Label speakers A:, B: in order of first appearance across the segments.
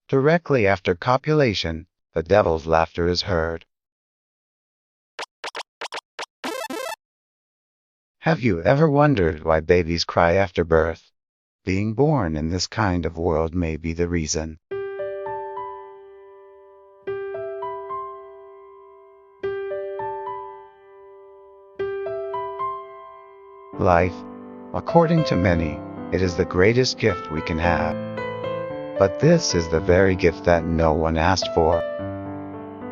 A: Directly after copulation, the devil's laughter is heard. Have you ever wondered why babies cry after birth? Being born in this kind of world may be the reason. Life, according to many, it is the greatest gift we can have. But this is the very gift that no one asked for.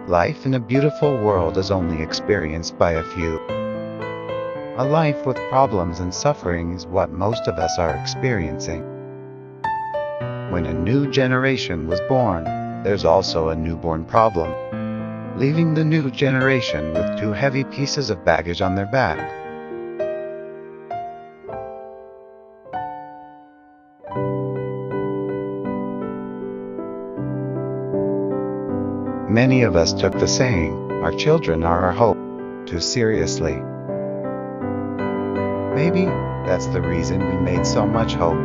A: Life in a beautiful world is only experienced by a few. A life with problems and suffering is what most of us are experiencing. When a new generation was born, there's also a newborn problem, leaving the new generation with two heavy pieces of baggage on their back. Many of us took the saying, "Our children are our hope," too seriously. Maybe that's the reason we made so much hope.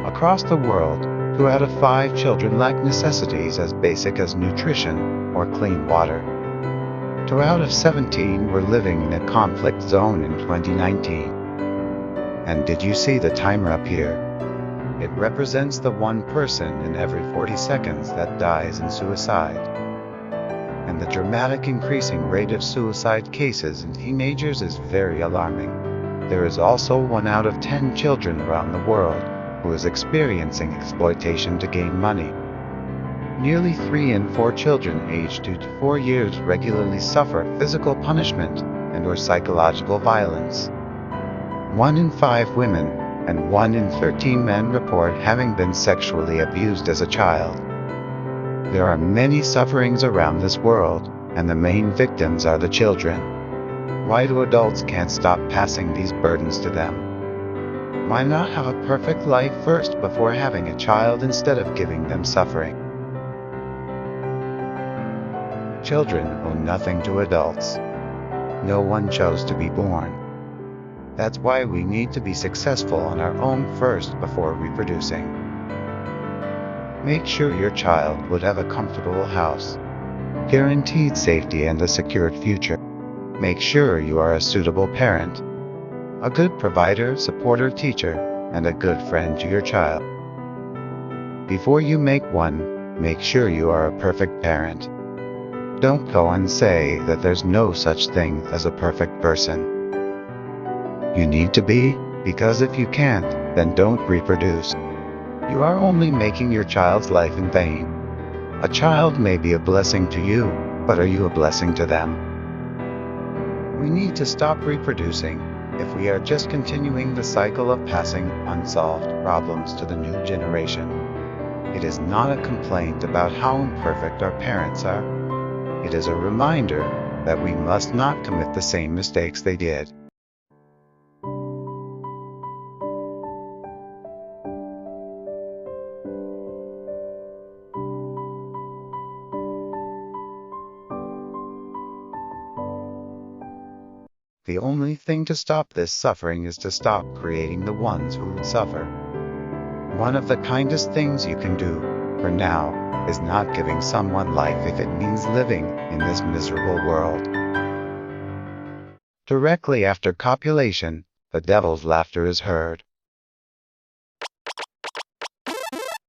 A: Across the world, 2 out of 5 children lack necessities as basic as nutrition or clean water. 2 out of 17 were living in a conflict zone in 2019. And did you see the timer up here? It represents the one person in every 40 seconds that dies in suicide. And the dramatic increasing rate of suicide cases in teenagers is very alarming. There is also 1 out of 10 children around the world who is experiencing exploitation to gain money. Nearly 3 in 4 children aged 2 to 4 years regularly suffer physical punishment and/or psychological violence. 1 in 5 women and 1 in 13 men report having been sexually abused as a child. There are many sufferings around this world, and the main victims are the children. Why do adults can't stop passing these burdens to them? Why not have a perfect life first before having a child instead of giving them suffering? Children owe nothing to adults. No one chose to be born. That's why we need to be successful on our own first before reproducing. Make sure your child would have a comfortable house, guaranteed safety and a secured future. Make sure you are a suitable parent, a good provider, supporter, teacher, and a good friend to your child. Before you make one, make sure you are a perfect parent. Don't go and say that there's no such thing as a perfect person. You need to be, because if you can't, then don't reproduce. You are only making your child's life in vain. A child may be a blessing to you, but are you a blessing to them? We need to stop reproducing if we are just continuing the cycle of passing unsolved problems to the new generation. It is not a complaint about how imperfect our parents are. It is a reminder that we must not commit the same mistakes they did. The only thing to stop this suffering is to stop creating the ones who would suffer. One of the kindest things you can do, for now, is not giving someone life if it means living in this miserable world. Directly after copulation, the devil's laughter is heard.